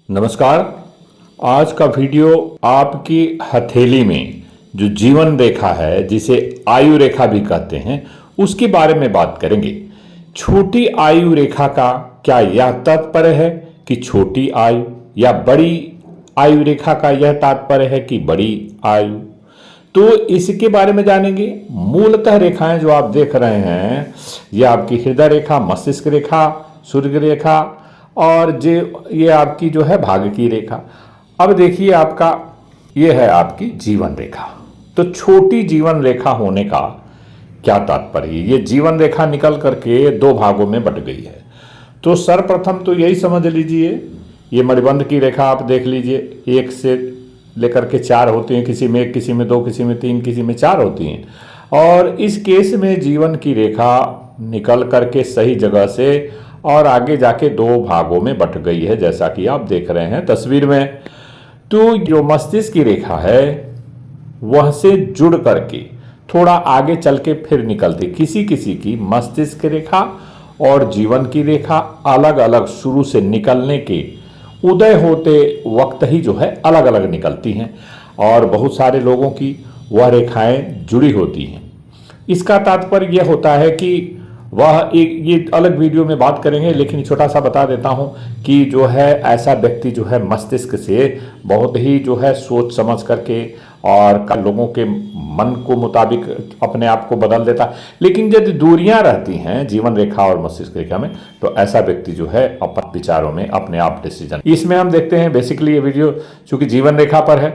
नमस्कार। आज का वीडियो आपकी हथेली में जो जीवन रेखा है, जिसे आयु रेखा भी कहते हैं, उसके बारे में बात करेंगे। छोटी आयु रेखा का क्या यह तात्पर्य है कि छोटी आयु, या बड़ी आयु रेखा का यह तात्पर्य है कि बड़ी आयु? तो इसके बारे में जानेंगे। मूलतः रेखाएं जो आप देख रहे हैं, यह आपकी हृदय रेखा, मस्तिष्क रेखा, सूर्य रेखा और ये आपकी जो है भाग्य की रेखा। अब देखिए, आपका ये है आपकी जीवन रेखा। तो छोटी जीवन रेखा होने का क्या तात्पर्य? ये जीवन रेखा निकल करके दो भागों में बट गई है। तो सर्वप्रथम तो यही समझ लीजिए, ये मणिबंध की रेखा आप देख लीजिए, एक से लेकर के चार होती हैं, किसी में एक, किसी में दो, किसी में तीन, किसी में चार होती हैं। और इस केस में जीवन की रेखा निकल करके सही जगह से और आगे जाके दो भागों में बट गई है, जैसा कि आप देख रहे हैं तस्वीर में। तो जो मस्तिष्क की रेखा है वह से जुड़ करके थोड़ा आगे चल के फिर निकलती, किसी किसी की मस्तिष्क रेखा और जीवन की रेखा अलग अलग शुरू से निकलने के उदय होते वक्त ही जो है अलग अलग निकलती हैं, और बहुत सारे लोगों की वह रेखाएं जुड़ी होती हैं। इसका तात्पर्य यह होता है कि वह एक, ये अलग वीडियो में बात करेंगे, लेकिन छोटा सा बता देता हूं कि जो है ऐसा व्यक्ति जो है मस्तिष्क से बहुत ही जो है सोच समझ करके और लोगों के मन को मुताबिक अपने आप को बदल देता। लेकिन यदि दूरियां रहती हैं जीवन रेखा और मस्तिष्क रेखा में, तो ऐसा व्यक्ति जो है अपने विचारों में अपने आप डिसीजन, इसमें हम देखते हैं। बेसिकली ये वीडियो चूंकि जीवन रेखा पर है,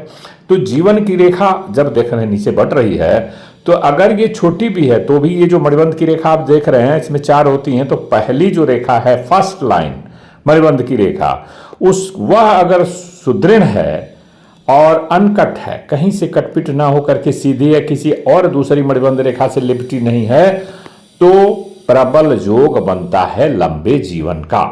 तो जीवन की रेखा जब देख रहे हैं नीचे बढ़ रही है, तो अगर ये छोटी भी है तो भी ये जो मणिबंध की रेखा आप देख रहे हैं, इसमें चार होती हैं। तो पहली जो रेखा है, फर्स्ट लाइन मणिबंध की रेखा, वह अगर सुदृढ़ है और अनकट है, कहीं से कटपिट ना होकर के सीधी है, किसी और दूसरी मणिबंध रेखा से लिपटी नहीं है, तो प्रबल योग बनता है लंबे जीवन का।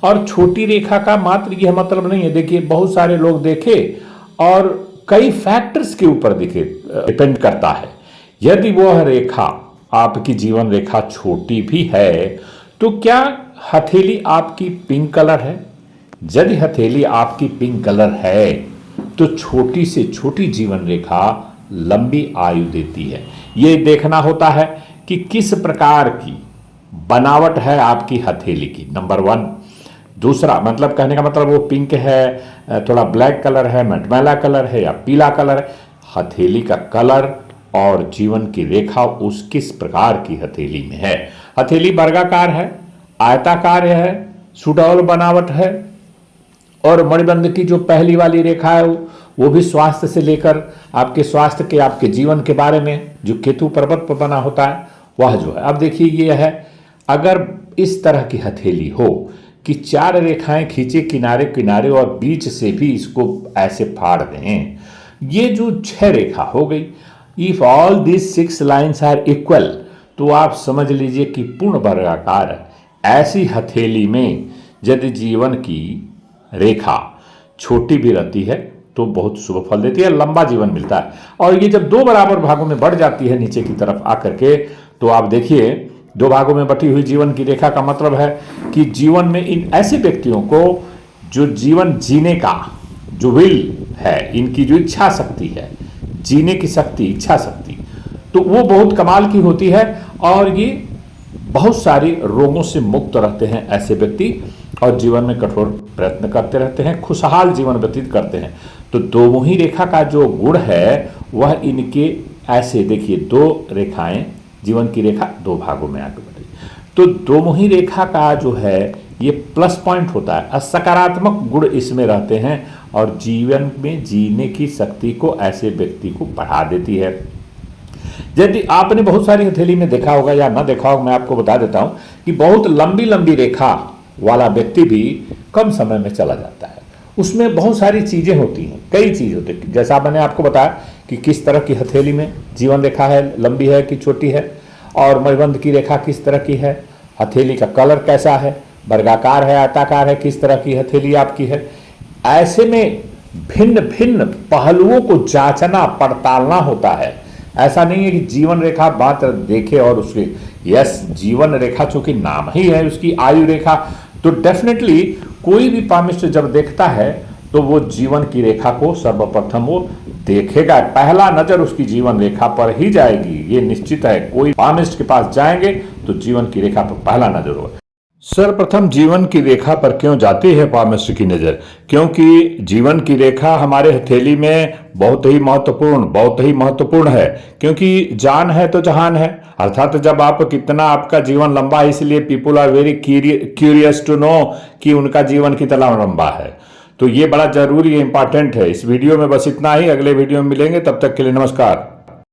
और छोटी रेखा का मात्र यह मतलब नहीं है। देखिए, बहुत सारे लोग देखे और कई फैक्टर्स के ऊपर डिपेंड करता है। यदि वह रेखा आपकी जीवन रेखा छोटी भी है, तो क्या हथेली आपकी पिंक कलर है? यदि हथेली आपकी पिंक कलर है, तो छोटी से छोटी जीवन रेखा लंबी आयु देती है। ये देखना होता है कि किस प्रकार की बनावट है आपकी हथेली की, नंबर वन। दूसरा, मतलब कहने का मतलब वो पिंक है, थोड़ा ब्लैक कलर है, मटमैला कलर है या पीला कलर है। हथेली का कलर और जीवन की रेखा उस किस प्रकार की हथेली में है। हथेली वर्गाकार है, आयताकार है, सुडौल बनावट है, और मणिबंध की जो पहली वाली रेखा है वो भी स्वास्थ्य से लेकर आपके स्वास्थ्य के, आपके जीवन के बारे में, जो केतु पर्वत पर बना होता है वह जो है। अब देखिए, ये है, अगर इस तरह की हथेली हो कि चार रेखाएं खींचे किनारे किनारे और बीच से भी इसको ऐसे फाड़ दें, ये जो छह रेखा हो गई। If all this 6 lines are equal, तो आप समझ लीजिए कि पूर्ण वर्गाकार ऐसी हथेली में यदि जीवन की रेखा छोटी भी रहती है तो बहुत शुभ फल देती है, लंबा जीवन मिलता है। और ये जब दो बराबर भागों में बढ़ जाती है नीचे की तरफ आकर के, तो आप देखिए, दो भागों में बटी हुई जीवन की रेखा का मतलब है कि जीवन में इन ऐसे व्यक्तियों को जो जीवन जीने का जो विल है, इनकी जो इच्छा शक्ति है, जीने की शक्ति, इच्छा शक्ति, तो वो बहुत कमाल की होती है। और ये बहुत सारे रोगों से मुक्त रहते हैं ऐसे व्यक्ति, और जीवन में कठोर प्रयत्न करते रहते हैं, खुशहाल जीवन व्यतीत करते हैं। तो दोमुही रेखा का जो गुण है वह इनके ऐसे, देखिए, दो रेखाएं, जीवन की रेखा दो भागों में आगे बढ़ी, तो दोमुही रेखा का जो है ये प्लस पॉइंट होता है, सकारात्मक गुण इसमें रहते हैं, और जीवन में जीने की शक्ति को ऐसे व्यक्ति को बढ़ा देती है। यदि आपने बहुत सारी हथेली में देखा होगा या ना देखा होगा, मैं आपको बता देता हूं कि बहुत लंबी लंबी रेखा वाला व्यक्ति भी कम समय में चला जाता है। उसमें बहुत सारी चीजें होती हैं, कई चीज होती है, जैसा मैंने आपको बताया कि किस तरह की हथेली में जीवन रेखा है, लंबी है कि छोटी है, और मणिबंध की रेखा किस तरह की है, हथेली का कलर कैसा है, वर्गाकार है, आयताकार है, किस तरह की हथेली आपकी है। ऐसे में भिन्न भिन्न पहलुओं को जांचना पड़तालना होता है। ऐसा नहीं है कि जीवन रेखा मात्र देखे और उसके, यस, जीवन रेखा चूंकि नाम ही है उसकी आयु रेखा, तो डेफिनेटली कोई भी पामिस्ट जब देखता है तो वो जीवन की रेखा को सर्वप्रथम वो देखेगा, पहला नजर उसकी जीवन रेखा पर ही जाएगी, ये निश्चित है। कोई पामिस्ट के पास जाएंगे तो जीवन की रेखा पर पहला नजर होगा। सर्वप्रथम जीवन की रेखा पर क्यों जाती है पामिस्ट की नजर? क्योंकि जीवन की रेखा हमारे हथेली में बहुत ही महत्वपूर्ण है, क्योंकि जान है तो जहान है। अर्थात जब आप कितना आपका जीवन लंबा है, इसलिए people are very curious to know कि उनका जीवन कितना लंबा है। तो ये बड़ा जरूरी है, इंपॉर्टेंट है। इस वीडियो में बस इतना ही, अगले वीडियो में मिलेंगे, तब तक के लिए नमस्कार।